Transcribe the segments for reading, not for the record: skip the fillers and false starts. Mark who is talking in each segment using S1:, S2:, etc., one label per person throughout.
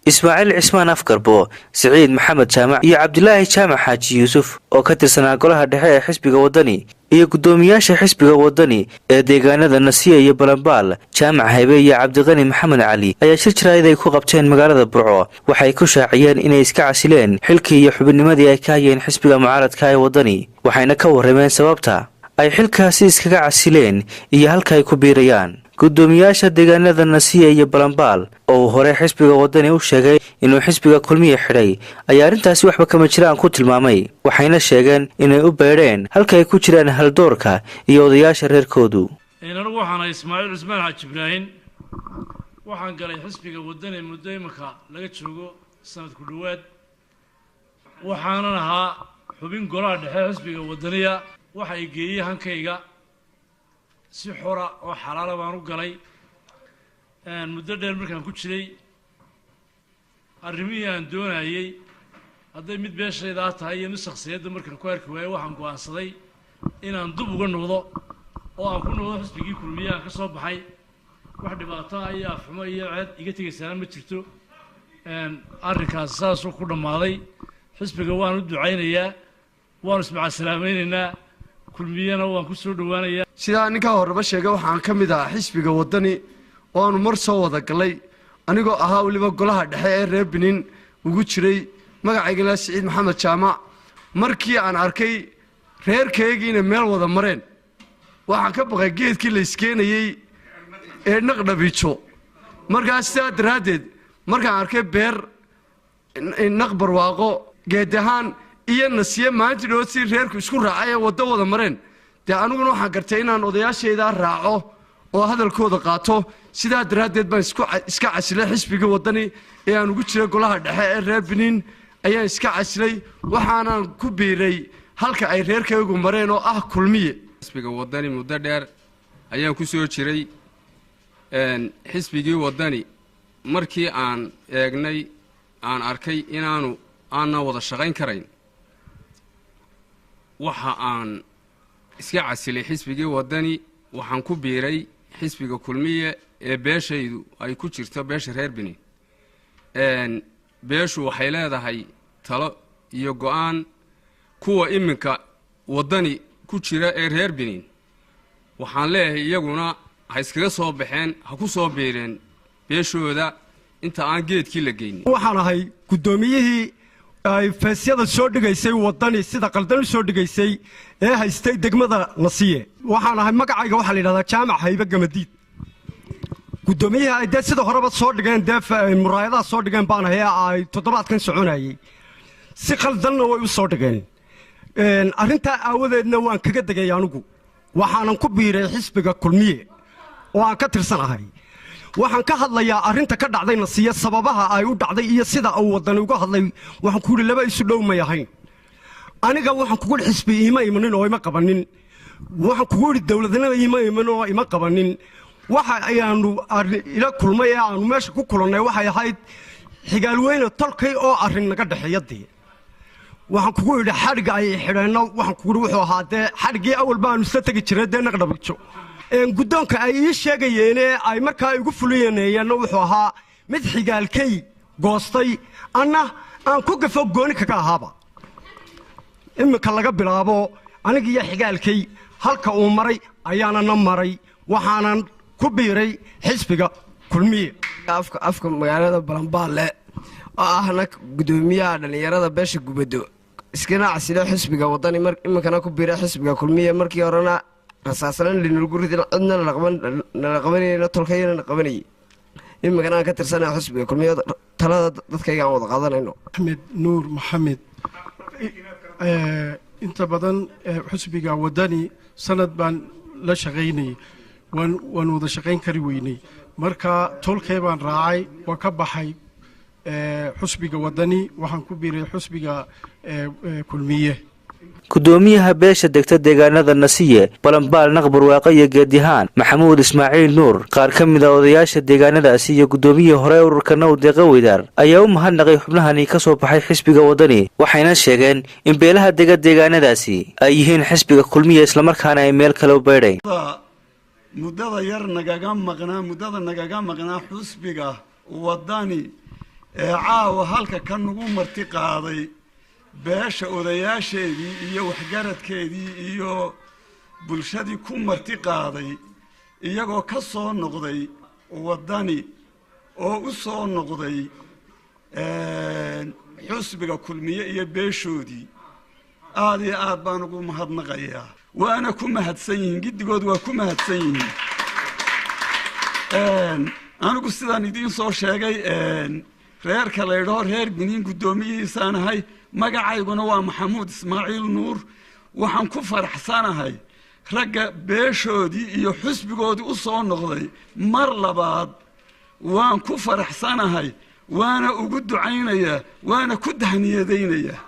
S1: إسماعيل عثمان أفكربو سعيد محمد جامع iyo Cabdilaahi Jaamac Xaaji Yuusuf oo ka tirsanaa golaha dhexe ee xisbiga wadani iyo gudoomiyaasha xisbiga wadani ee deegaanada Nasiya iyo Balanbaal Jaamac Haybe iyo Cabdiqani Maxamed Cali ayaa shir jiraayad ay ku qabteen magaalada Burco waxay ku shaaciyeen inay iska casileen xilkii iyo xubinnimadii ay ka hayeen xisbiga mucaaradka ee wadani waxayna ka warrameen sababta ay xilkaasi iskaga casileen iyo halka ay ku biirayaan gudoomiyaasha deegaanada Nasiya iyo Balanbaal oo hore xisbiga wadani u sheegay inuu xisbiga kulmiye xidhay ayaa arintaasi waxba kama jiraan ku tilmaamay waxayna sheegeen inay u beereen halka ay ku jiraan haldoorka iyo odayaasha reerkoodu
S2: anagu waxaan Ismaaciil Cusmaan Xaaji Ibraahin waxaan galay xisbiga wadani muddo imika laga joogo sanad ku dhawaad waxaan ahaa xubin golaha dhexe xisbiga wadaniga waxa ay geeyay hankayga si xora oo xalaal baan u galay muddo dheer markaan ku jiray arrimihii aan doonayay hadday mid beeshayda tahay iyo mid shakhsiyadda markaan ku arki waayay waxaan go'aansaday inaan dib uga noqdo oo aan ku noqdo xisbigii kulmiye aan ka soo baxay wax dhibaato ah iyo afxumo iyo ceed iga tegaysana ma jirto arrinkaas saas ku dhammaaday xisbiga waan u ducaynayaa waan ismaaca salaamaynaynaa kulmiyana waan ku soo dhawaanayaa
S3: sida ninka horeba sheegay waxaan ka mid ahaa xisbiga wadani oo aanu mar soo wada galay anigoo ahaa waliba golaha dhexe ee reer Benin ugu jiray magacaygana Saciid Maxamed Jaamac markii aan arkay reerkaygiina meel wada mareen waxaan ka baqay geedkii la iskeenayay ee naqdhabiijo markaas sidaa daraadeed markaan arkay beer naqbar waaqo geedahaan iyo Nasiya maanta dhow si reerku isku raacay wada wada mareen de aniguna waxaan gartay inaan odayaashayda raaco oo hadalkooda qaato sidaa daraadeed baan iska casilay xisbiga wadani ee aan ugu jiray golaha dhexe ee reer Benin ayaan iska casilay waxaanan ku biiray halka ay reerkaygu mareen oo ah kulmiye
S4: xisbiga wadani muddo dheer ayaan ku soo jiray xisbigii wadani markii aan eegnay aan arkay inaanu wada shaqayn karayn waxa aan iska casilay xisbigii wadani waxaan ku biiray xisbiga kulmiye ee beeshaydu ay ku jirto beesha reer Benin beeshu waxay leedahay talo iyo go'aan kuwa iminka wadani ku jira ee reer Benin waxaan leeyahay iyaguna ha iskaga soo baxeen ha ku soo biireen beeshooda inta aan geedkii la geeynin
S5: waxaan ahay gudoomiyihii ay feesyada soo dhigaysay wadani sida qaldan u soo dhigaysay ee haystay degmada Nasiye waxaan ahay magacayga waxa la yiraahdaa Jaamac Haybe Gamadiid gudoomiyaha ay sida horeba soo dhigeen muraayadaha soo dhigeen baan ahay ay toddobaadkan soconayay si qaldanna way u soo dhigeen arrinta aawadeedna waan kaga dagay anigu waxaanan ku biiray xisbiga kulmiye oo aan ka tirsanahay waxaan ka hadlayaa arrinta ka dhacday Nasiya sababaha ay u dhacday iyo sida uu wadani uga hadlay waxaan ku yiri laba isu dhow ma yahayn aniga waxaan kugu xisbi iimaynin oo ima qabanin waxaan kugu yiri dawladnimada iimaynin oo ima qabanin waxa ayaanu ila kulmay aanu meesha ku kulannay waxay ahayd xigaal weyn tolkay oo arrin naga dhaxeeyay waxaan kugu yiri xariga ay xidheeno waxaan kugu yiri wuxuu ahaa xarigii awal baan isla tagi jiray naqdhabijo gudoonka ay ii sheegayeen ay markaa igu fuliyeenayeen wuxuu ahaa mid xigaalkay goostay aan ku gafo gooni kaga ahaaba imika laga bilaabo aniga iyo xigaalkay halka uu maray ayaana maray waxaanan ku biiray xisbiga kulmiye
S6: afka magaalada Balanbaal oo ahna gudoomiyaha dhalinyarada beesha gubado iskana casilay xisbiga wadani imikana ku biiray xisbiga kulmiye markii horena rasaasan linulgu ridin cidna la qabanayna tolkayna qabanay imikana ka tirsanaa xisbiga kulmiye talada dadkayga aan wada qaadanayno
S7: Ahmed Nuur Maxamed inta badan xisbiga wadani sanad baan la shaqaynay waan wada shaqayn kari weynay marka tolkay baan raacay waa ka baxay xisbiga wadani waxaan ku biiray xisbiga kulmiye
S1: gudoomiyaha beesha degta deegaanada Nasiye Balanbaal naqbar waaqa iyo geedihaan Maxamuud Ismaaciil Nuur qaar ka mid ah odayaasha deegaanadaasi iyo gudoomiyihii hore ururka Nawdeeqa Weydaar ayaa u mahadnaqay xubnahani ka soo baxay xisbiga wadani waxayna sheegeen in beelaha deegaanadaasi ay yihiin xisbiga kulmiye isla markaana ay meel kale u beedhay
S8: muddada nagaga maqnaa xisbiga wadani caawa halka ka nagu marti qaaday beesha odayaasheedii iyo waxgaradkeedii iyo bulshadii ku marti qaaday iyagoo ka soo noqday waddani oo u soo noqday xusbiga kulmiye iyo beeshoodii aad iyo aad baan ugu mahadnaqayaa waana ku mahadsan yihiin giddigood waa ku mahadsan yihiin anigu sidaan idiin soo sheegay reerka la yidhaho reer biniin guddoomiyihiisaan ahay magacayguna waa maxamuud ismaaciil nuur waxaan ku faraxsanahay ragga beeshoodii iyo xusbigoodii u soo noqday mar labaad waan ku faraxsanahay waana ugu ducaynayaa waana ku dahniyadaynayaa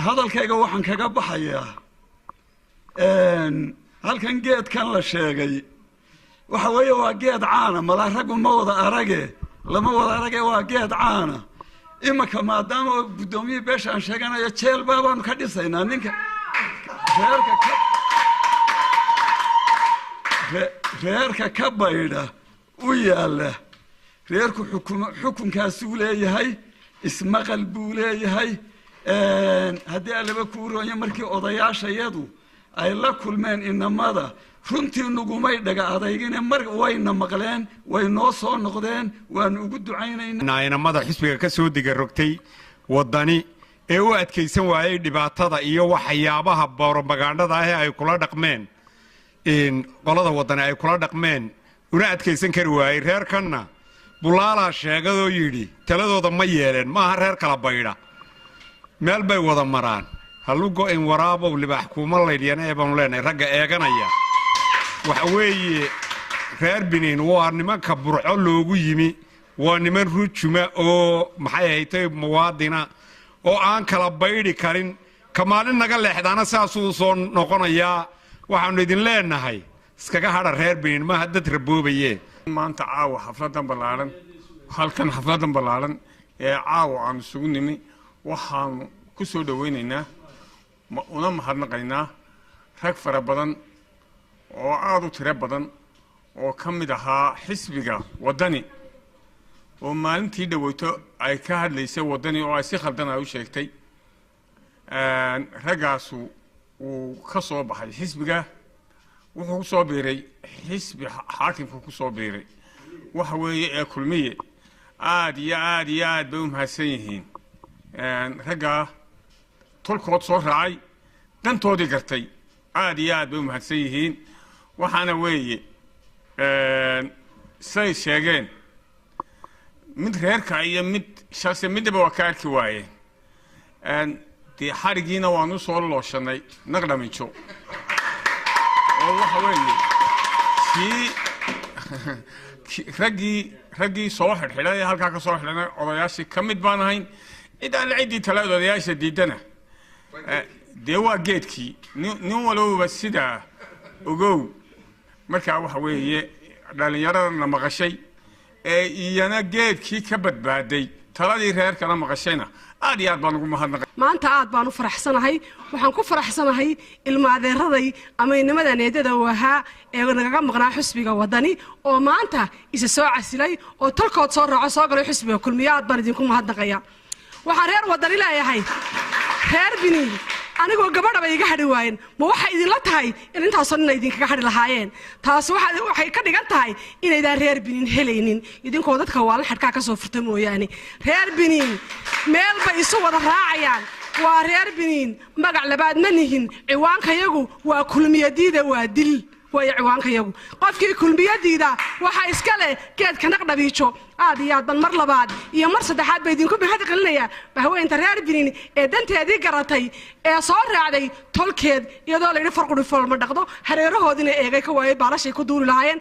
S8: hadalkayga waxaan kaga baxayaa halkan geedkan la sheegay waxa weeye waa geed caana mala raggu ma wada arage lama wada arage waa geed caana imanka maadaama oo guddoomiye beesha aan sheeganayo jeel baabaanu ka dhisaynaa ninka reerka ka baydha u yaalla reerku xukunkaasuu leeyahay ismaqal buu leeyahay haddii allaba kuu roonya markii odayaashayadu ay la kulmeen inamada runtii nugumay dhaga adaygine mar wayna maqleen way noo soo noqdeen waanu ugu ducaynaynaa
S9: inamada xisbiga ka soo diga rogtay waddani ee u adkaysan waayey dhibaatada iyo waxyaabaha borobagandhada ah ee ay kula dhaqmeen qolada waddani ay kula dhaqmeen una adkaysan kari waayey reerkanna bulaalaa sheegadoo yidhi taladooda ma yeeleen maaha reer kala baydha meel bay wada maraan hallugo in waraabow libaax kuuma laydhiyana ee baanu leenahay ragga eeganaya waxa weeye reer biniin waa nimanka burco loogu yimi waa niman rujuma oo maxay ahaytay muwaadina oo aan kala baydhi karin ka maalin naga leexdaana saasuu soo noqonayaa waxaannu idin leenahay iskaga hadha reer biniin maaha dad raboobaye
S4: maanta caawa xafladan ballaaran halkan xafladan ballaaran ee caawa aan isugu nimi waxaanu ku soo dhawaynaynaa una mahadnaqaynaa rag fara badan oo aada u tiro badan oo ka mid ahaa xisbiga waddani oo maalintii dhaweyto ay ka hadlaysay waddani oo ay si khaldan ay u sheegtay raggaasu wuu ka soo baxay xisbiga wuxuu ku soo biiray xisbi xaakimka ku soo biiray waxa weeye ee kulmiye aad iyo aad iyo aad bay u mahadsan yihiin raggaa tolkood soo raacay dantoodii gartay aad iyo aad bay u mahadsan yihiin waxaana weeye say sheegeen mid reerka iyo mid shase midnaba waa ka arki waayeen dee xarigiina waanu soo looshanay naqdhaminjo oo waxa weeye raggii soo xidhxidhay ee halkaa ka soo xidhanay odayaashii ka mid baan ahayn cid alle ciddii talaad odayaasha diidana dee waa geedkii nin walowba sidaa ogow markaa waxa weeye dhallinyaradana maqashay ee iyana geedkii ka badbaaday taladii reerkana maqashayna aad iyo aad baan ugu mahadnaqay
S10: maanta aad baan u faraxsanahay waxaan ku faraxsanahay ilmaadeeraday ama inamada needada uu ahaa ee nagaga maqnaa xusbiga waddani oo maanta isa soo casilay oo tolkood soo raaco soo galay xusbiga kulmiye aad baan idinku mahadnaqaya waxaan reer waddani leeyahay reer biniin anigoo gabadhaba iga hadhi waayeen ma waxay idinla tahay in intaasoo nina idinkaga hadhi lahaayeen taasi waxay ka dhigan tahay inaydaan reer biniin helaynin idinkoo dadka waalan xadhkaa ka soo furta mooyaane reer biniin meel bay isu wada raacayaan waa reer biniin magac labaad ma nihin ciwaankayagu waa kulmiyadiida waa dil way ciwaankayagu qofkii kulmiyadiida waxa iska leh geedka naqdhabiijo aad iyo aad ban mar labaad iyo mar saddexaad bay idinku mahad celinayaa bahweynta reer biniin ee danteedii garatay ee soo raacday tolkeed iyadoo layidhi farqudhifool ma dhaqdo hareerahoodina eegay ka waayay baalashay ku duuli lahaayeen